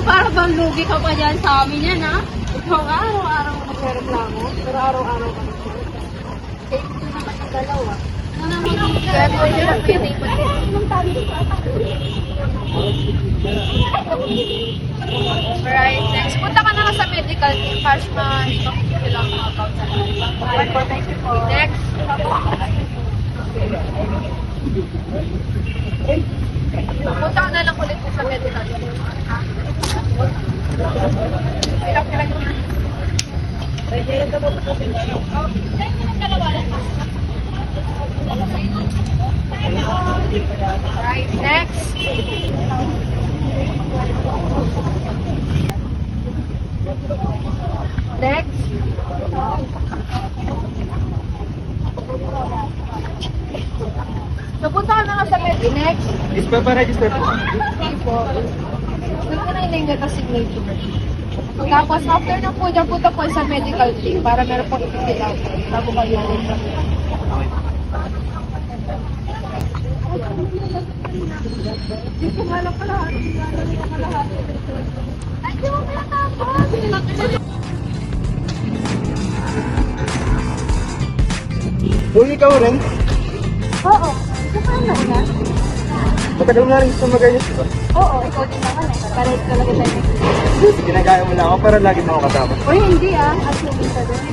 para bang lugi ka pa dyan sa amin yan, ha? Ikaw nga, araw-araw magreklamo. Pero araw-araw ka nagreklamo. Safety naman ang dalawa. Ano naman yung kaya pwede lang pinipot. Alright, next. Punta ka na lang sa medical team para ma-ito lang mga about sa next. Punta ka na lang ulit sa medical team. Right, next. Next. So, punta ka na nga sa medical. Next. Is pa pa-register po? Gusto na yung nasa signature. Tapos, after ng po dyan, punta po sa medical team para meron po ipipil out. Bago kayo. Dito nga lang pala. Ay, di mo pala tapos. Uy, ikaw rin? Oo. Ito pa na. Matagal na rin gusto mag-ayos, diba? Oo, ikaw din naman eh. Parehit talaga tayo. Ginagaya mo lang ako para lagi mo ako kasama. Uy, hindi ah. Assuming ka doon.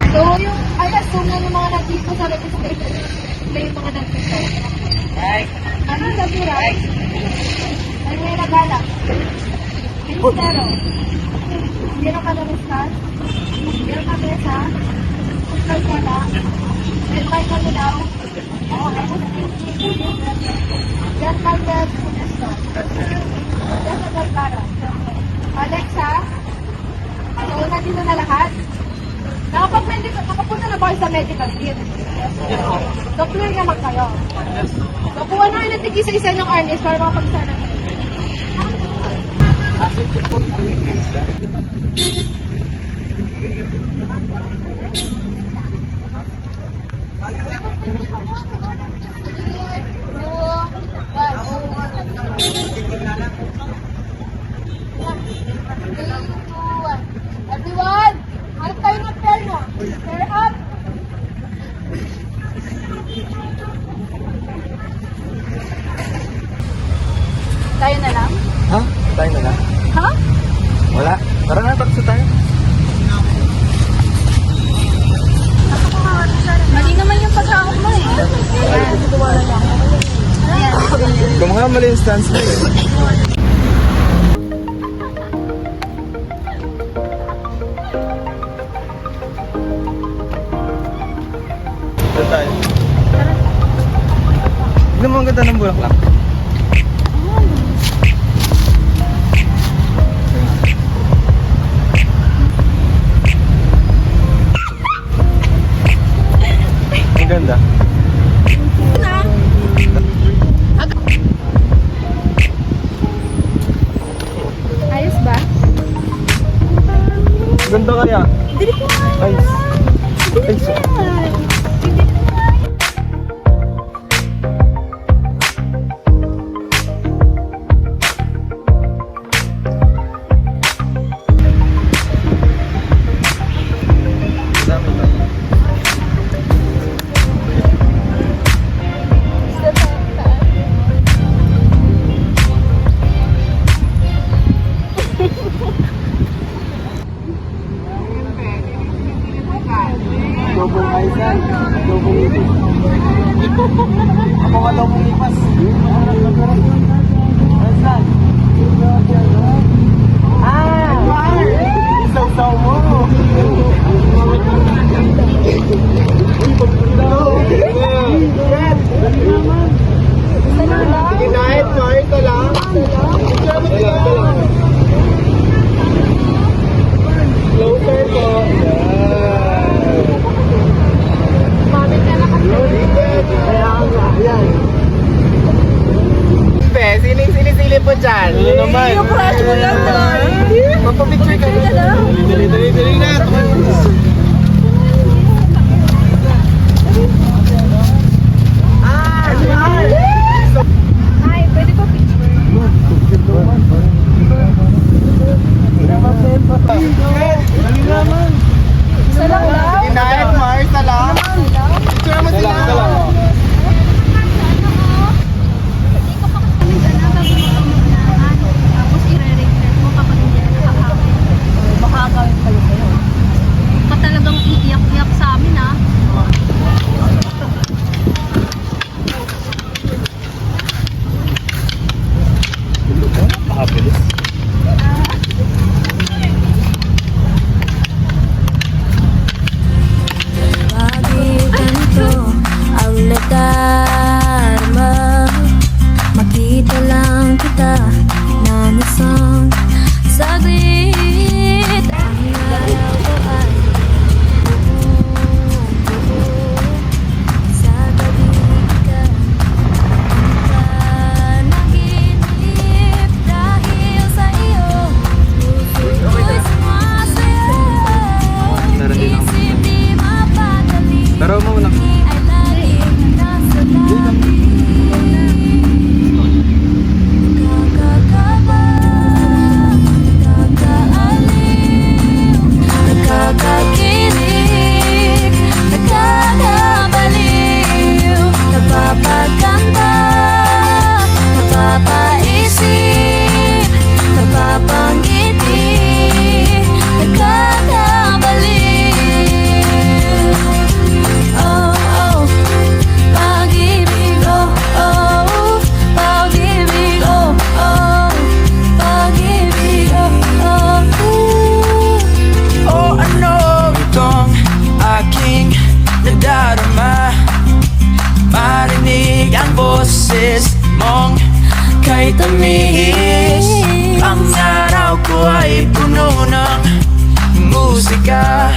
So, yung assume na yung mga nandito sa registration, sila yung mga nandito. Ano sabi ra? Ano yung nagala? Ministero. Meron ka na restas? Meron ka besa? Kustal ka na? Meron ka na daw? Oo, ako na. Diyan ka na punesto. Diyan ka para. Alexa? So, nandito na lahat? Nakapunta na ba kayo sa medical team? So, clear naman kayo. So, kuha na kayo ng tig-isa-isa ng arnis para makapag-isa na. Everyone, harap tayo ng pair mo. Pair up. Tayo na lang? Ha? Tayo na lang? Ha? Wala. Tara na, tapos tayo. Mali naman yung pagkakot mo eh. Ayan, duwala lang. Ayan. Kung nga mali yung stance mo eh. Saan tayo? Tignan mo ang ganda ng bulaklak. Ang ganda. Ayos ba? Ganda kaya? Dili ko nga. Ayos. Ayos. Dobong Aisan, dobong ipis. Ako nga dobong ipas. Aisan. Isaw-saw mo. Kinahit mo, ito lang. Closer po. Sinisili po dyan. Ano naman? Yung crush mo lang naman. Magpapicture ka na. Dali na. Laro mo muna. ay laging nasa labi. Nakakakaba, nakakaaliw, nakakakilig, nakakabaliw, napapaganda, napapaisip, napapangiti, nakakabaliw. Oh, oh, pag-ibig, oh, oh, pag-ibig, oh, oh, pag-ibig, oh, oh, O ano itong aking nadarama? Marinig ang boses mong kay tamis. Ang araw ko ay puno ng musika.